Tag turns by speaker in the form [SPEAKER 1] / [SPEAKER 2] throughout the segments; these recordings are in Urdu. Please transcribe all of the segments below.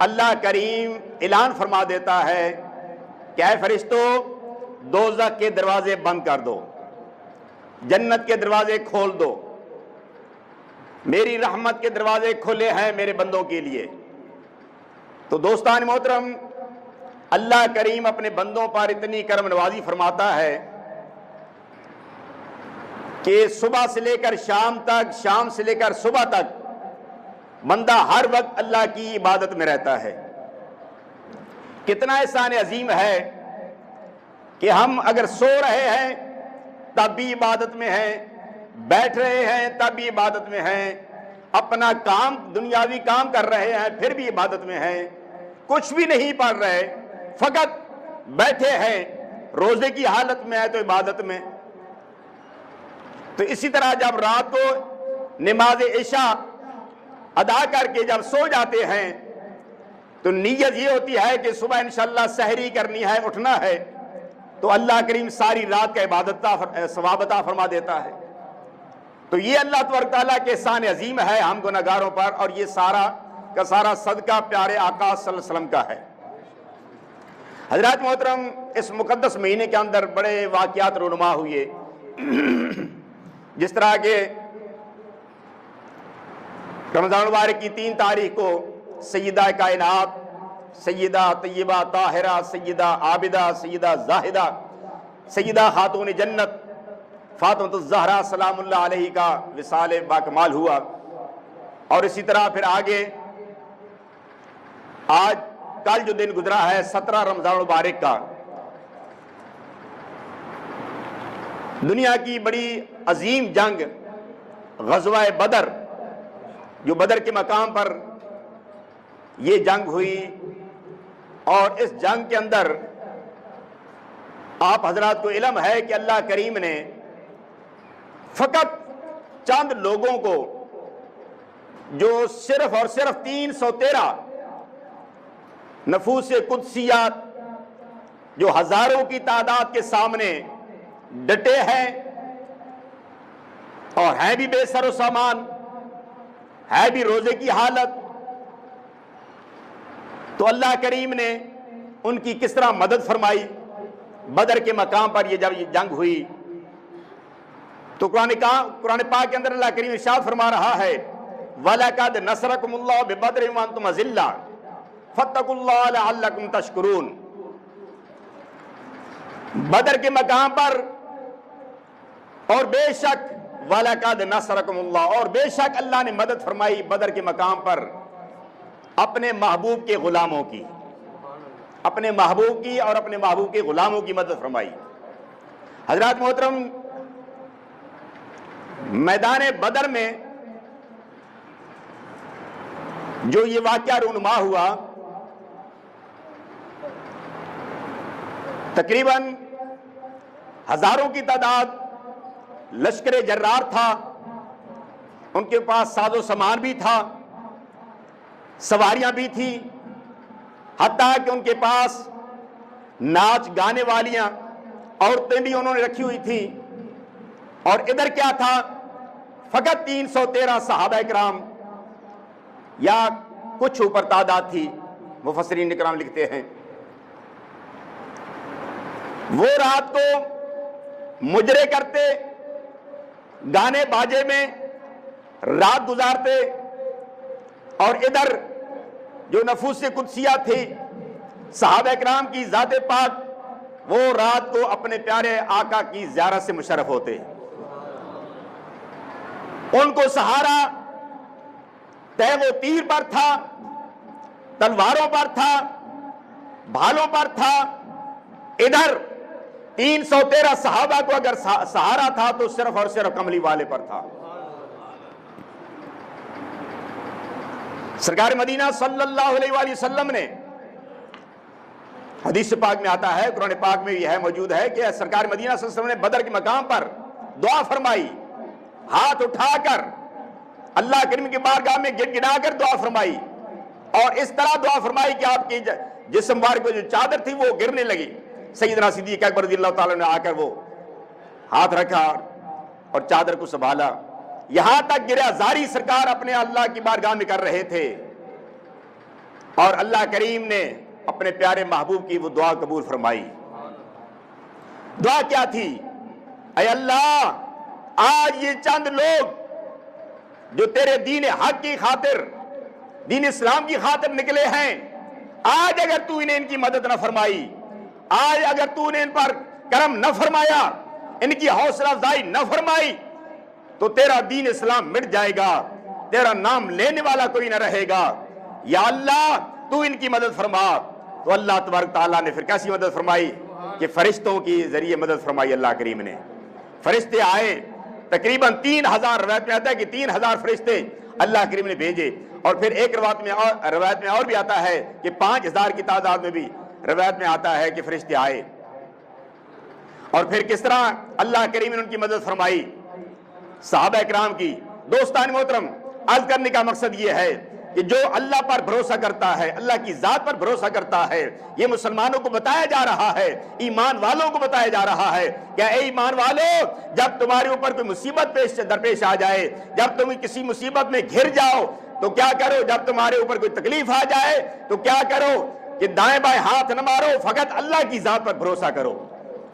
[SPEAKER 1] اللہ کریم اعلان فرما دیتا ہے کہ اے فرشتوں دوزخ کے دروازے بند کر دو، جنت کے دروازے کھول دو، میری رحمت کے دروازے کھلے ہیں میرے بندوں کے لیے۔ تو دوستان محترم، اللہ کریم اپنے بندوں پر اتنی کرم نوازی فرماتا ہے کہ صبح سے لے کر شام تک، شام سے لے کر صبح تک بندہ ہر وقت اللہ کی عبادت میں رہتا ہے۔ کتنا احسان عظیم ہے کہ ہم اگر سو رہے ہیں تب بھی عبادت میں ہیں، بیٹھ رہے ہیں تب بھی عبادت میں ہیں، اپنا کام دنیاوی کام کر رہے ہیں پھر بھی عبادت میں ہیں، کچھ بھی نہیں پڑھ رہے فقط بیٹھے ہیں، روزے کی حالت میں ہے تو عبادت میں۔ تو اسی طرح جب رات کو نماز عشاء ادا کر کے جب سو جاتے ہیں تو نیت یہ ہوتی ہے کہ صبح انشاءاللہ سحری کرنی ہے، اٹھنا ہے، تو اللہ کریم ساری رات کا عبادت ثواب عطا فرما دیتا ہے۔ تو یہ اللہ تبارک تعالیٰ کے احسان عظیم ہے ہم گنہگاروں پر، اور یہ سارا کا سارا صدقہ پیارے آقا صلی اللہ علیہ وسلم کا ہے۔ حضرات محترم، اس مقدس مہینے کے اندر بڑے واقعات رونما ہوئے، جس طرح کہ رمضان مبارک کی 3 تاریخ کو سیدہ کائنات، سیدہ طیبہ طاہرہ، سیدہ عابدہ، سیدہ زاہدہ، سیدہ خاتون جنت فاطمہ الزہرا سلام اللہ علیہ کا وصال باکمال ہوا، اور اسی طرح پھر آگے آج کل جو دن گزرا ہے 17 رمضان مبارک کا، دنیا کی بڑی عظیم جنگ غزوہ بدر، جو بدر کے مقام پر یہ جنگ ہوئی، اور اس جنگ کے اندر آپ حضرات کو علم ہے کہ اللہ کریم نے فقط چند لوگوں کو، جو صرف اور صرف 313 نفوس قدسیات جو ہزاروں کی تعداد کے سامنے ڈٹے ہیں اور ہیں بھی بے سر و سامان، ہے بھی روزے کی حالت، تو اللہ کریم نے ان کی کس طرح مدد فرمائی۔ بدر کے مقام پر یہ جب یہ جنگ ہوئی تو قرآن پاک کے اندر اللہ کریم ارشاد فرما رہا ہے وَلَقَدْ نَصَرَكُمُ اللَّهُ بِبَدْرٍ وَأَنْتُمْ أَذِلَّةٌ فَاتَّقُوا اللَّهَ لَعَلَّكُمْ تَشْكُرُونَ۔ بدر کے مقام پر، اور بے شک وَلَقَدْ نَصَرَكُمُ اللَّهُ، اور بے شک اللہ نے مدد فرمائی بدر کے مقام پر اپنے محبوب کے غلاموں کی، اپنے محبوب کی اور اپنے محبوب کے غلاموں کی مدد فرمائی۔ حضرات محترم، میدان بدر میں جو یہ واقعہ رونما ہوا، تقریباً ہزاروں کی تعداد لشکر جرار تھا، ان کے پاس ساز و سامان بھی تھا، سواریاں بھی تھی، حتیٰ کہ ان کے پاس ناچ گانے والیاں عورتیں بھی انہوں نے رکھی ہوئی تھی، اور ادھر کیا تھا، فقط 313 صحابہ کرام یا کچھ اوپر تعداد تھی، مفسرین کرام لکھتے ہیں۔ وہ رات کو مجرے کرتے، گانے باجے میں رات گزارتے، اور ادھر جو نفوس قدسیہ تھی صحابہ کرام کی ذات پاک، وہ رات کو اپنے پیارے آقا کی زیارت سے مشرف ہوتے، ان کو سہارا تیغ و تیر پر تھا، تلواروں پر تھا، بھالوں پر تھا۔ ادھر 313 صحابہ کو اگر سہارا تھا تو صرف اور صرف کملی والے پر تھا۔ سرکار مدینہ صلی اللہ علیہ وآلہ وسلم نے، حدیث پاک میں آتا ہے، قرآن پاک میں یہ موجود ہے کہ سرکار مدینہ صلی اللہ علیہ وسلم نے بدر کے مقام پر دعا فرمائی، ہاتھ اٹھا کر اللہ کریم کی بارگاہ میں گڑ گڑا کر دعا فرمائی، اور اس طرح دعا فرمائی کہ آپ کی جسم مبارک پر جو چادر تھی وہ گرنے لگی۔ سیدنا صدیق اکبر رضی اللہ تعالیٰ نے آ کر وہ ہاتھ رکھا اور چادر کو سنبھالا، یہاں تک گریا زاری سرکار اپنے اللہ کی بارگاہ میں کر رہے تھے اور اللہ کریم نے اپنے پیارے محبوب کی وہ دعا قبول فرمائی. دعا کیا تھی؟ اے اللہ، آج یہ چند لوگ جو تیرے دین حق کی خاطر، دین اسلام کی خاطر نکلے ہیں، آج اگر تو انہیں ان کی مدد نہ فرمائی، آج اگر تو نے ان پر کرم نہ فرمایا، ان کی حوصلہ افزائی نہ فرمائی، تو تیرا دین اسلام مٹ جائے گا، تیرا نام لینے والا کوئی نہ رہے گا. یا اللہ تو ان کی مدد فرما. تو اللہ تبارک تعالیٰ نے پھر کیسی مدد فرمائی کہ فرشتوں کی ذریعے مدد فرمائی. اللہ کریم نے فرشتے آئے، تقریباً 3000 روایت میں آتا ہے کہ 3000 فرشتے اللہ کریم نے بھیجے. اور پھر ایک روایت میں اور بھی آتا ہے کہ 5000 کی تعداد میں بھی روایت میں آتا ہے کہ فرشتے آئے. اور پھر کس طرح اللہ کریم نے ان کی مدد فرمائی صحابہ اکرام کی. دوستان محترم، عرض کرنے کا مقصد یہ ہے کہ جو اللہ پر بھروسہ کرتا ہے، اللہ کی ذات پر بھروسہ کرتا ہے، یہ مسلمانوں کو بتایا جا رہا ہے، ایمان والوں کو بتایا جا رہا ہے کہ اے ایمان والو، جب تمہارے اوپر کوئی مصیبت درپیش آ جائے، جب تم کسی مصیبت میں گھر جاؤ تو کیا کرو، جب تمہارے اوپر کوئی تکلیف آ جائے تو کیا کرو کہ دائیں بائیں ہاتھ نہ مارو، فقط اللہ کی ذات پر بھروسہ کرو،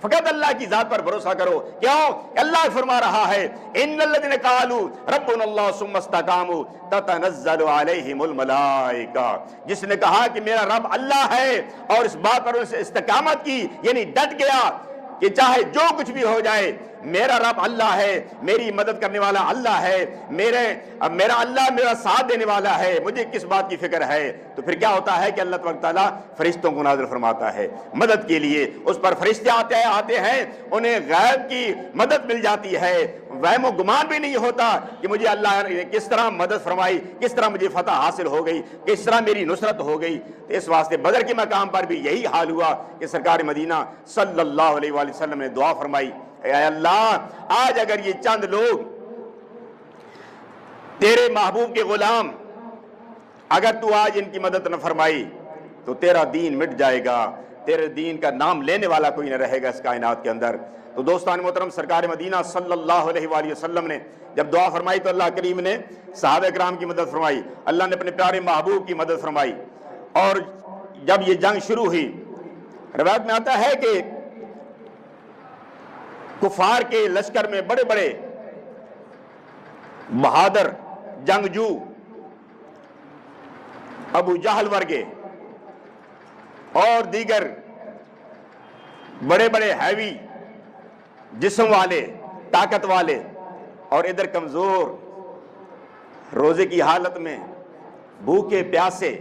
[SPEAKER 1] فقط اللہ کی ذات پر بھروسہ کرو. کیوں؟ اللہ فرما رہا ہے ان الذين قالوا ربنا الله ثم استقاموا تتنزل عليهم الملائکہ. جس نے کہا کہ میرا رب اللہ ہے اور اس بات پر اس استقامت کی، یعنی ڈٹ گیا کہ چاہے جو کچھ بھی ہو جائے میرا رب اللہ ہے، میری مدد کرنے والا اللہ ہے، میرا اللہ میرا ساتھ دینے والا ہے، مجھے کس بات کی فکر ہے. تو پھر کیا ہوتا ہے کہ اللہ تبارک تعالیٰ فرشتوں کو نازل فرماتا ہے مدد کے لیے. اس پر فرشتے آتے ہیں، انہیں غیب کی مدد مل جاتی ہے، وہم و گمان بھی نہیں ہوتا کہ مجھے اللہ نے کس طرح مدد فرمائی، کس طرح مجھے فتح حاصل ہو گئی، کس طرح میری نصرت ہو گئی. تو اس واسطے بدر کے مقام پر بھی یہی حال ہوا کہ سرکار مدینہ صلی اللہ علیہ وآلہ وسلم نے دعا فرمائی، اے اللہ آج اگر یہ چند لوگ تیرے محبوب کے غلام، اگر تو آج ان کی مدد نہ فرمائی تو تیرا دین مٹ جائے گا، تیرے دین کا نام لینے والا کوئی نہ رہے گا اس کائنات کے اندر. تو دوستان محترم، سرکار مدینہ صلی اللہ علیہ وآلہ وسلم نے جب دعا فرمائی تو اللہ کریم نے صحابہ کرام کی مدد فرمائی، اللہ نے اپنے پیارے محبوب کی مدد فرمائی. اور جب یہ جنگ شروع ہوئی، روایت میں آتا ہے کہ کفار کے لشکر میں بڑے بڑے بہادر جنگجو، ابو جہل ورگے اور دیگر بڑے بڑے ہیوی جسم والے، طاقت والے، اور ادھر کمزور، روزے کی حالت میں، بھوکے پیاسے،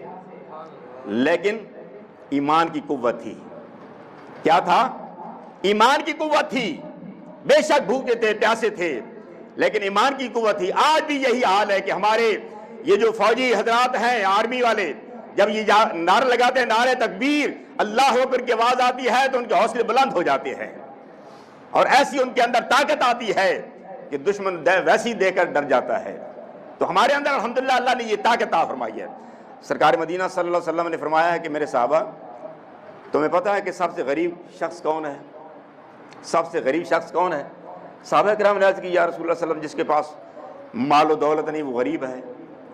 [SPEAKER 1] لیکن ایمان کی قوت تھی. کیا تھا؟ ایمان کی قوت تھی. بے شک بھوکے تھے، پیاسے تھے، لیکن ایمان کی قوت تھی. آج بھی یہی حال ہے کہ ہمارے یہ جو فوجی حضرات ہیں، آرمی والے، جب یہ نعرہ لگاتے ہیں، نعرہ تکبیر، اللہ اکبر کی آواز آتی ہے تو ان کے حوصلے بلند ہو جاتے ہیں اور ایسی ان کے اندر طاقت آتی ہے کہ دشمن ویسی دے کر ڈر جاتا ہے. تو ہمارے اندر الحمدللہ اللہ نے یہ طاقت عطا فرمائی ہے. سرکار مدینہ صلی اللہ علیہ وسلم نے فرمایا ہے کہ میرے صحابہ، تمہیں پتہ ہے کہ سب سے غریب شخص کون ہے؟ سب سے غریب شخص کون ہے؟ صحابہ کرام نے عرض کی، یا رسول اللہ صلی اللہ علیہ وسلم، جس کے پاس مال و دولت نہیں وہ غریب ہے،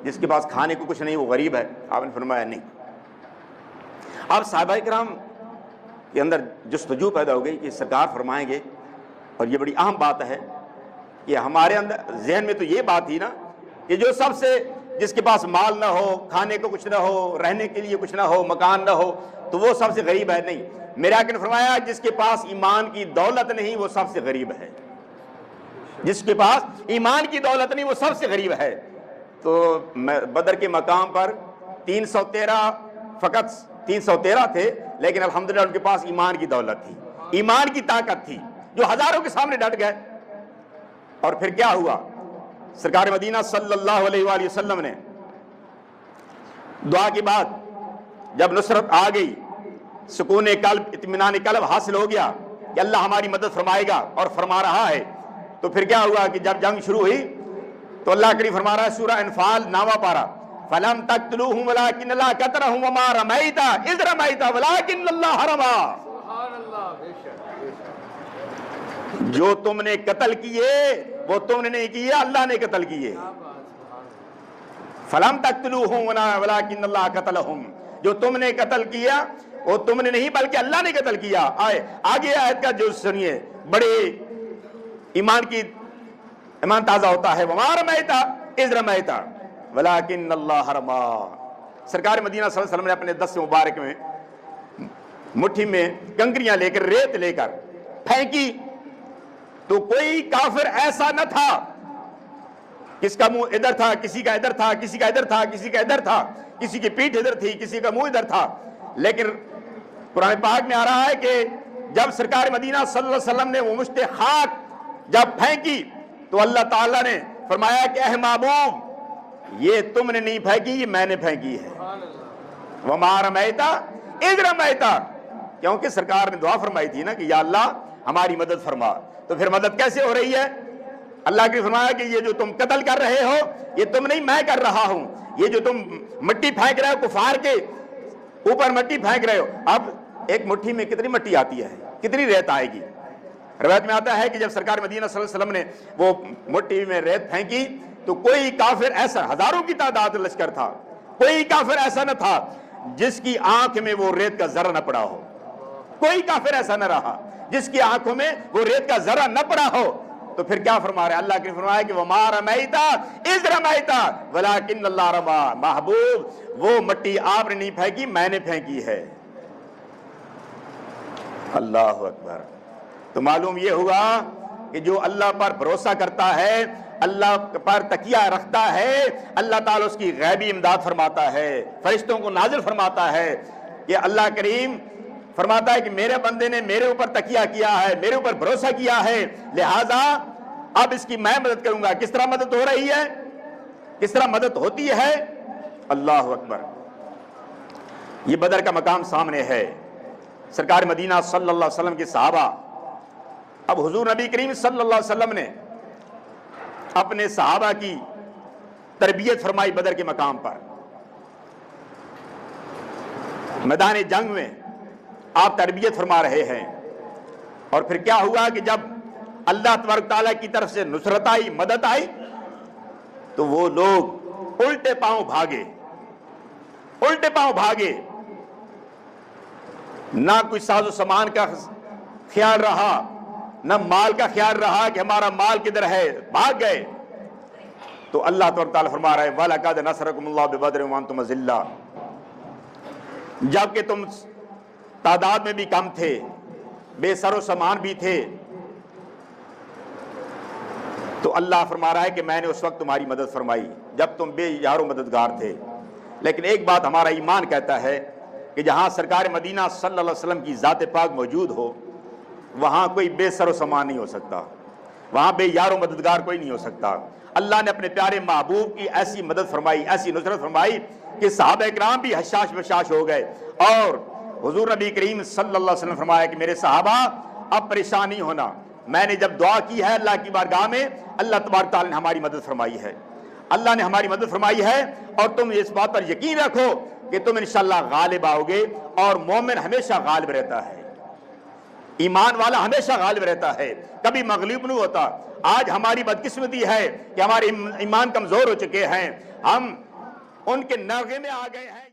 [SPEAKER 1] جس کے پاس کھانے کو کچھ نہیں وہ غریب ہے. آپ نے فرمایا نہیں. اب صحابہ کرام کے اندر جستجو پیدا ہو گئی کہ سرکار فرمائیں گے، اور یہ بڑی اہم بات ہے کہ ہمارے اندر ذہن میں تو یہ بات تھی نا کہ جو سب سے، جس کے پاس مال نہ ہو، کھانے کو کچھ نہ ہو، رہنے کے لیے کچھ نہ ہو، مکان نہ ہو، تو وہ سب سے غریب ہے. نہیں، میرے آقا نے فرمایا جس کے پاس ایمان کی دولت نہیں وہ سب سے غریب ہے. جس کے پاس ایمان کی دولت نہیں وہ سب سے غریب ہے. تو بدر کے مقام پر 313 فقط 313 تھے، لیکن الحمدللہ ان کے پاس ایمان کی دولت تھی، ایمان کی طاقت تھی، جو ہزاروں کے سامنے ڈٹ گئے. اور پھر کیا ہوا؟ سرکار مدینہ صلی اللہ علیہ وآلہ وسلم نے دعا کے بعد جب نصرت آ گئی، سکون قلب، اطمینان قلب حاصل ہو گیا کہ اللہ ہماری مدد فرمائے گا اور فرما رہا ہے. تو پھر کیا ہوا کہ جب جنگ شروع ہوئی تو اللہ کریم فرما رہا ہے، سورہ انفال 9واں پارہ، فَلَمْ تَقْتُلُوهُمْ وَلَٰكِنَّ اللَّهَ قَتَلَهُمْ وَمَا رَمَيْتَ إِذْ رَمَيْتَ وَلَٰكِنَّ اللَّهَ رَمَىٰ. جو تم نے قتل کیے وہ تم نے نہیں کیے، اللہ نے قتل کیے. فَلَمْ تَقْتُلُوهُمْ وَلَٰكِنَّ اللَّهَ قَتَلَهُمْ. جو تم نے قتل کیا وہ تم نے نہیں بلکہ اللہ نے قتل کیا. آگے آیت کا جو سنیے بڑے ایمان تازہ ہوتا ہے. وما رمیت اذ رمیت ولکن اللہ رمی. سرکار مدینہ صلی اللہ علیہ وسلم نے اپنے دست مبارک میں مٹھی میں کنکریاں لے کر ریت لے کر پھینکی تو کوئی کافر ایسا نہ تھا. کس کا منہ ادھر تھا, کسی کا ادھر تھا, کسی کا ادھر تھا, کسی کا ادھر تھا, کسی کی پیٹھ ادھر تھی, کسی کا منہ ادھر تھا. لیکن قرآن پاک میں آ رہا ہے کہ جب سرکار مدینہ صلی اللہ علیہ وسلم نے وہ مشت خاک جب پھینکی تو اللہ تعالیٰ نے فرمایا کہ اے محبوب یہ تم نے نہیں پھینکی, یہ میں نے پھینکی ہے. وما رمیت اذ رمیت, کیونکہ سرکار نے دعا فرمائی تھی نا کہ یا اللہ ہماری مدد فرما. تو پھر مدد کیسے ہو رہی ہے؟ اللہ کی فرمایا کہ یہ جو تم قتل کر رہے ہو یہ تم نہیں, میں کر رہا ہوں. یہ جو تم مٹی پھینک رہے ہو, کفار کے اوپر مٹی پھینک رہے ہو, اب ایک مٹھی میں کتنی مٹی آتی ہے, کتنی ریت آئے گی؟ روایت میں آتا ہے کہ جب سرکار مدینہ صلی اللہ علیہ وسلم نے وہ مٹھی میں ریت پھینکی تو کوئی کافر ایسا, ہزاروں کی تعداد لشکر تھا, کوئی کافر ایسا نہ تھا جس کی آنکھ میں وہ ریت کا ذرہ نہ پڑا ہو. کوئی کافر ایسا نہ رہا جس کی آنکھوں میں وہ ریت کا ذرہ نہ پڑا ہو. تو پھر کیا فرما رہے ہیں اللہ کے فرمایا کہ وما رمیت اذ رمیت ولکن اللہ رمی. محبوب وہ مٹی آپ نے نہیں پھینکی, میں نے پھینکی ہے. اللہ اکبر. تو معلوم یہ ہوا کہ جو اللہ پر بھروسہ کرتا ہے, اللہ پر تکیہ رکھتا ہے, اللہ تعالیٰ اس کی غیبی امداد فرماتا ہے, فرشتوں کو نازل فرماتا ہے. کہ اللہ کریم فرماتا ہے کہ میرے بندے نے میرے اوپر تکیہ کیا ہے, میرے اوپر بھروسہ کیا ہے, لہذا اب اس کی میں مدد کروں گا. کس طرح مدد ہو رہی ہے, کس طرح مدد ہوتی ہے؟ اللہ اکبر. یہ بدر کا مقام سامنے ہے. سرکار مدینہ صلی اللہ علیہ وسلم کے صحابہ, اب حضور نبی کریم صلی اللہ علیہ وسلم نے اپنے صحابہ کی تربیت فرمائی بدر کے مقام پر. میدان جنگ میں آپ تربیت فرما رہے ہیں. اور پھر کیا ہوا کہ جب اللہ تبارک تعالیٰ کی طرف سے نصرت آئی, مدد آئی, تو وہ لوگ الٹے پاؤں بھاگے, الٹے پاؤں بھاگے. نہ کوئی ساز و سامان کا خیال رہا, نہ مال کا خیال رہا کہ ہمارا مال کدھر ہے, بھاگ گئے. تو اللہ تبارک تعالیٰ فرما رہا ہے وَلَقَدْ نَصَرَكُمُ اللَّهُ بِبَدْرٍ وَأَنْتُمْ أَذِلَّةٌ, جبکہ تم تعداد میں بھی کم تھے, بے سر و سامان بھی تھے, تو اللہ فرما رہا ہے کہ میں نے اس وقت تمہاری مدد فرمائی جب تم بے یار و مددگار تھے. لیکن ایک بات ہمارا ایمان کہتا ہے کہ جہاں سرکار مدینہ صلی اللہ علیہ وسلم کی ذات پاک موجود ہو وہاں کوئی بے سر و سامان نہیں ہو سکتا, وہاں بے یار و مددگار کوئی نہیں ہو سکتا. اللہ نے اپنے پیارے محبوب کی ایسی مدد فرمائی, ایسی نصرت فرمائی کہ صحابہ کرام بھی حشاش بشاش ہو گئے. اور حضور نبی کریم صلی اللہ علیہ وسلم فرمایا کہ میرے صحابہ اب پریشان نہیں ہونا, میں نے جب دعا کی ہے اللہ کی بارگاہ میں, اللہ تبارک تعالیٰ نے ہماری مدد فرمائی ہے, اللہ نے ہماری مدد فرمائی ہے. اور تم اس بات پر یقین رکھو کہ تم انشاءاللہ غالب آؤ گے. اور مومن ہمیشہ غالب رہتا ہے, ایمان والا ہمیشہ غالب رہتا ہے, کبھی مغلوب نہیں ہوتا. آج ہماری بدقسمتی ہے کہ ہمارے ایمان کمزور ہو چکے ہیں, ہم ان کے نغے میں آ گئے ہیں.